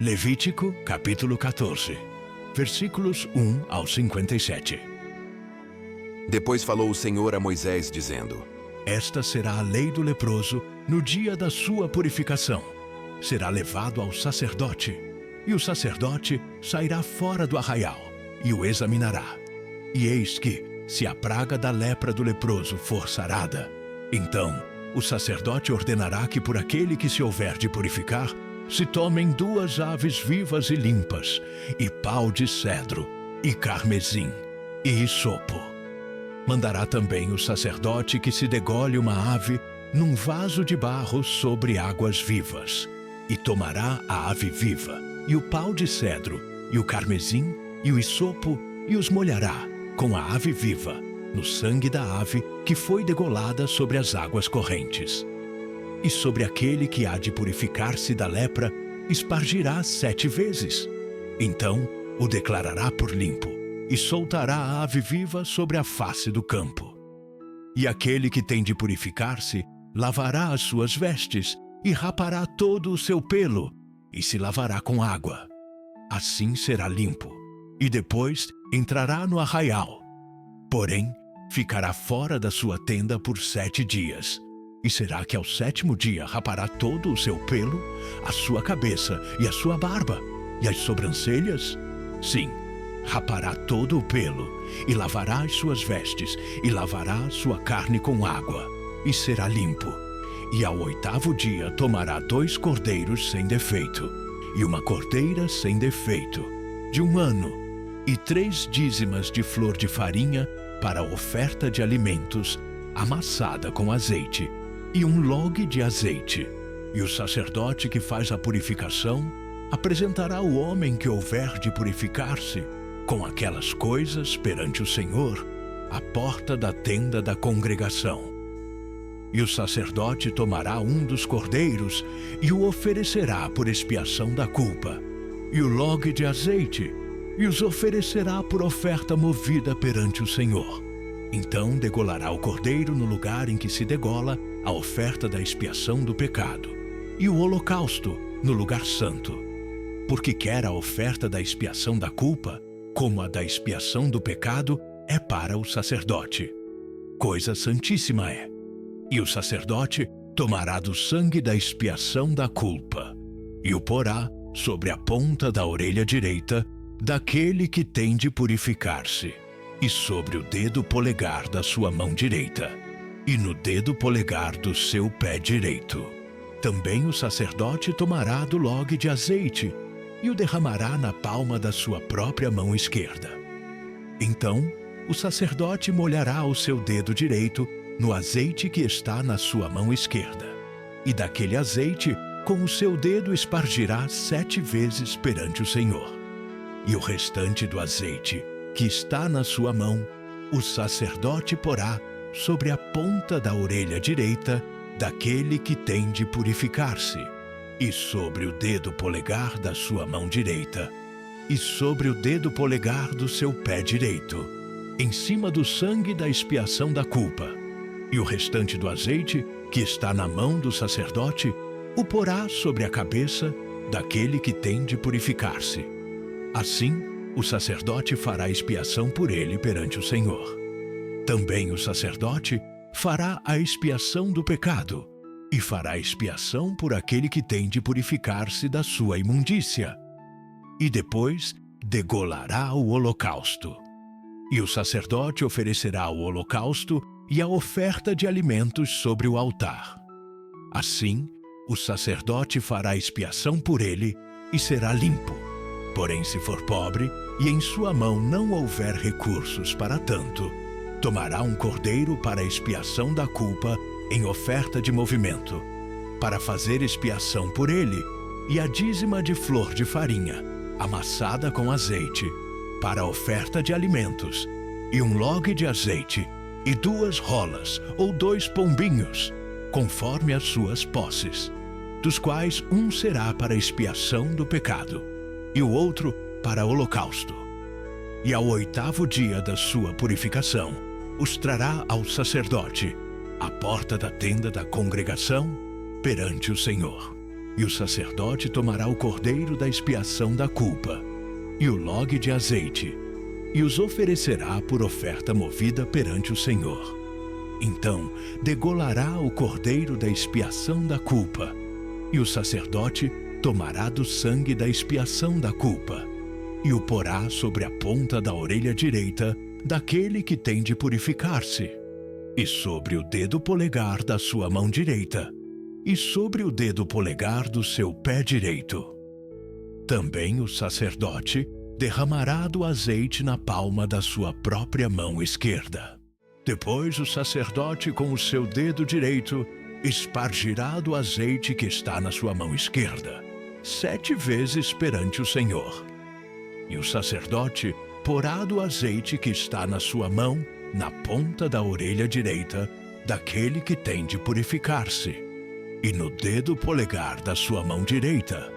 Levítico, capítulo 14, versículos 1 ao 57. Depois falou o Senhor a Moisés, dizendo: Esta será a lei do leproso no dia da sua purificação. Será levado ao sacerdote, e o sacerdote sairá fora do arraial, e o examinará. E eis que, se a praga da lepra do leproso for sarada, então o sacerdote ordenará que por aquele que se houver de purificar, se tomem 2 aves vivas e limpas, e pau de cedro, e carmesim, e hisopo. Mandará também o sacerdote que se degole uma ave num vaso de barro sobre águas vivas, e tomará a ave viva, e o pau de cedro, e o carmesim, e o hisopo, e os molhará com a ave viva, no sangue da ave que foi degolada sobre as águas correntes. E sobre aquele que há de purificar-se da lepra, espargirá 7 vezes. Então o declarará por limpo, e soltará a ave viva sobre a face do campo. E aquele que tem de purificar-se, lavará as suas vestes, e rapará todo o seu pelo, e se lavará com água. Assim será limpo, e depois entrará no arraial. Porém, ficará fora da sua tenda por 7 dias. E será que ao 7º dia rapará todo o seu pelo, a sua cabeça e a sua barba, e as sobrancelhas? Sim, rapará todo o pelo, e lavará as suas vestes, e lavará a sua carne com água, e será limpo. E ao 8º dia tomará 2 cordeiros sem defeito, e uma cordeira sem defeito, de 1 ano, e 3 dízimas de flor de farinha para a oferta de alimentos, amassada com azeite, e 1 log de azeite. E o sacerdote que faz a purificação apresentará o homem que houver de purificar-se com aquelas coisas perante o Senhor, à porta da tenda da congregação. E o sacerdote tomará 1 dos cordeiros e o oferecerá por expiação da culpa, e o log de azeite, e os oferecerá por oferta movida perante o Senhor. Então degolará o cordeiro no lugar em que se degola a oferta da expiação do pecado, e o holocausto no lugar santo, porque quer a oferta da expiação da culpa, como a da expiação do pecado, é para o sacerdote. Coisa santíssima é. E o sacerdote tomará do sangue da expiação da culpa, e o porá sobre a ponta da orelha direita daquele que tem de purificar-se, e sobre o dedo polegar da sua mão direita, e no dedo polegar do seu pé direito. Também o sacerdote tomará do log de azeite, e o derramará na palma da sua própria mão esquerda. Então o sacerdote molhará o seu dedo direito no azeite que está na sua mão esquerda, e daquele azeite com o seu dedo espargirá 7 vezes perante o Senhor. E o restante do azeite que está na sua mão, o sacerdote porá sobre a ponta da orelha direita daquele que tem de purificar-se, e sobre o dedo polegar da sua mão direita, e sobre o dedo polegar do seu pé direito, em cima do sangue da expiação da culpa. E o restante do azeite que está na mão do sacerdote, o porá sobre a cabeça daquele que tem de purificar-se. Assim, o sacerdote fará expiação por ele perante o Senhor. Também o sacerdote fará a expiação do pecado, e fará expiação por aquele que tem de purificar-se da sua imundícia. E depois degolará o holocausto. E o sacerdote oferecerá o holocausto e a oferta de alimentos sobre o altar. Assim, o sacerdote fará expiação por ele e será limpo. Porém, se for pobre e em sua mão não houver recursos para tanto, tomará um cordeiro para a expiação da culpa em oferta de movimento, para fazer expiação por ele, e a dízima de flor de farinha, amassada com azeite, para a oferta de alimentos, e 1 log de azeite, e 2 rolas ou 2 pombinhos, conforme as suas posses, dos quais um será para expiação do pecado, e o outro para holocausto. E ao 8º dia da sua purificação, os trará ao sacerdote, à porta da tenda da congregação, perante o Senhor. E o sacerdote tomará o cordeiro da expiação da culpa, e o log de azeite, e os oferecerá por oferta movida perante o Senhor. Então degolará o cordeiro da expiação da culpa, e o sacerdote tomará do sangue da expiação da culpa, e o porá sobre a ponta da orelha direita daquele que tem de purificar-se, e sobre o dedo polegar da sua mão direita, e sobre o dedo polegar do seu pé direito. Também o sacerdote derramará do azeite na palma da sua própria mão esquerda. Depois o sacerdote com o seu dedo direito espargirá do azeite que está na sua mão esquerda, 7 vezes perante o Senhor. E o sacerdote porá do azeite que está na sua mão na ponta da orelha direita daquele que tem de purificar-se, e no dedo polegar da sua mão direita,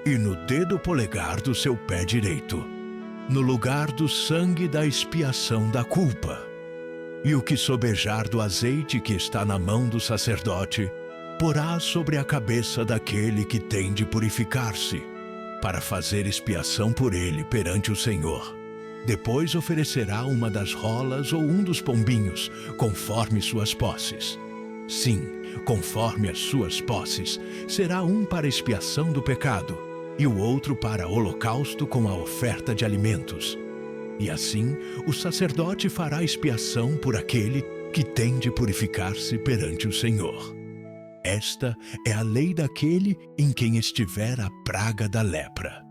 e no dedo polegar do seu pé direito, no lugar do sangue da expiação da culpa. E o que sobejar do azeite que está na mão do sacerdote, porá sobre a cabeça daquele que tem de purificar-se, para fazer expiação por ele perante o Senhor. Depois oferecerá uma das rolas ou um dos pombinhos, conforme suas posses. Sim, conforme as suas posses, será um para expiação do pecado, e o outro para holocausto com a oferta de alimentos. E assim o sacerdote fará expiação por aquele que tem de purificar-se perante o Senhor. Esta é a lei daquele em quem estiver a praga da lepra,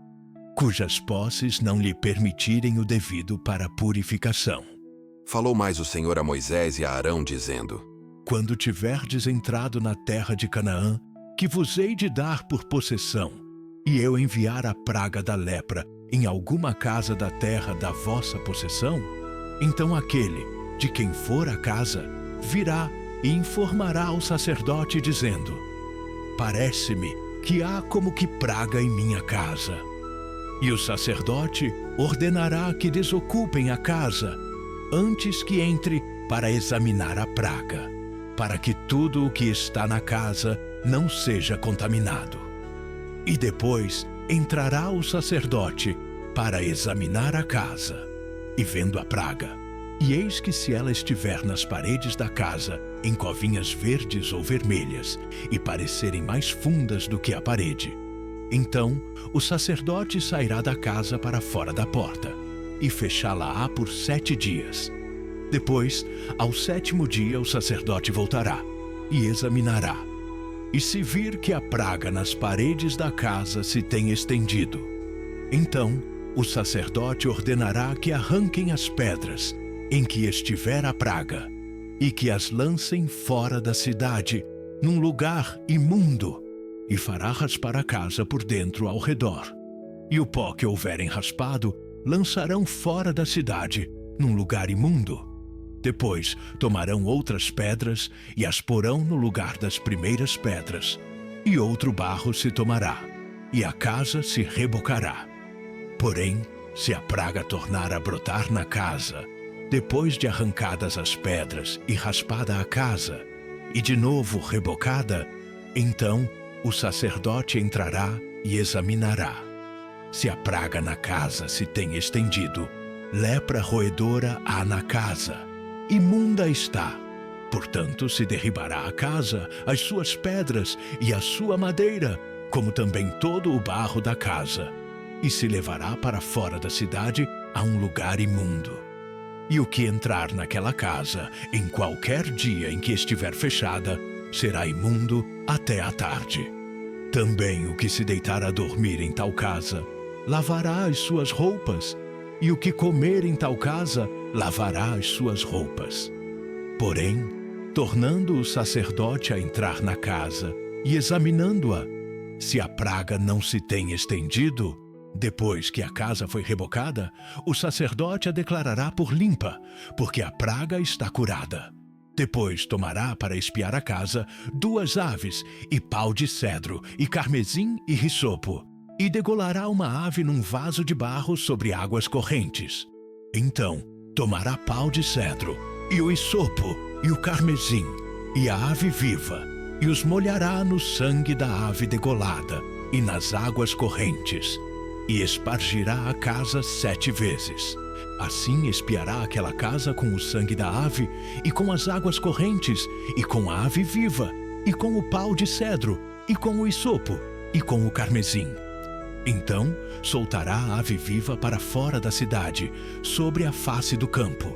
cujas posses não lhe permitirem o devido para a purificação. Falou mais o Senhor a Moisés e a Arão, dizendo: Quando tiverdes entrado na terra de Canaã, que vos hei de dar por possessão, e eu enviar a praga da lepra em alguma casa da terra da vossa possessão, então aquele, de quem for a casa, virá e informará ao sacerdote, dizendo: Parece-me que há como que praga em minha casa. E o sacerdote ordenará que desocupem a casa, antes que entre para examinar a praga, para que tudo o que está na casa não seja contaminado. E depois entrará o sacerdote para examinar a casa, e vendo a praga, e eis que se ela estiver nas paredes da casa, em covinhas verdes ou vermelhas, e parecerem mais fundas do que a parede, então o sacerdote sairá da casa para fora da porta, e fechá-la-á por 7 dias. Depois, ao 7º dia, o sacerdote voltará, e examinará. E se vir que a praga nas paredes da casa se tem estendido, então o sacerdote ordenará que arranquem as pedras em que estiver a praga, e que as lancem fora da cidade, num lugar imundo, e fará raspar a casa por dentro ao redor. E o pó que houverem raspado, lançarão fora da cidade, num lugar imundo. Depois tomarão outras pedras e as porão no lugar das primeiras pedras, e outro barro se tomará, e a casa se rebocará. Porém, se a praga tornar a brotar na casa, depois de arrancadas as pedras e raspada a casa, e de novo rebocada, então o sacerdote entrará e examinará. Se a praga na casa se tem estendido, lepra roedora há na casa, imunda está. Portanto, se derribará a casa, as suas pedras e a sua madeira, como também todo o barro da casa, e se levará para fora da cidade a um lugar imundo. E o que entrar naquela casa, em qualquer dia em que estiver fechada, será imundo até a tarde. Também o que se deitar a dormir em tal casa, lavará as suas roupas, e o que comer em tal casa, lavará as suas roupas. Porém, tornando o sacerdote a entrar na casa e examinando-a, se a praga não se tem estendido, depois que a casa foi rebocada, o sacerdote a declarará por limpa, porque a praga está curada. Depois tomará para espiar a casa 2 aves, e pau de cedro, e carmesim e risopo, e degolará uma ave num vaso de barro sobre águas correntes. Então tomará pau de cedro, e o hisopo, e o carmesim, e a ave viva, e os molhará no sangue da ave degolada e nas águas correntes, e espargirá a casa 7 vezes. Assim espiará aquela casa com o sangue da ave, e com as águas correntes, e com a ave viva, e com o pau de cedro, e com o hisopo, e com o carmesim. Então soltará a ave viva para fora da cidade, sobre a face do campo.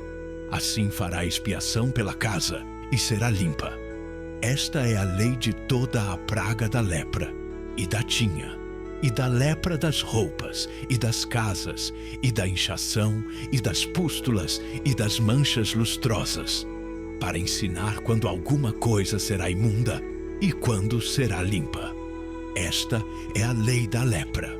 Assim fará expiação pela casa, e será limpa. Esta é a lei de toda a praga da lepra, e da tinha, e da lepra das roupas, e das casas, e da inchação, e das pústulas, e das manchas lustrosas, para ensinar quando alguma coisa será imunda, e quando será limpa. Esta é a lei da lepra.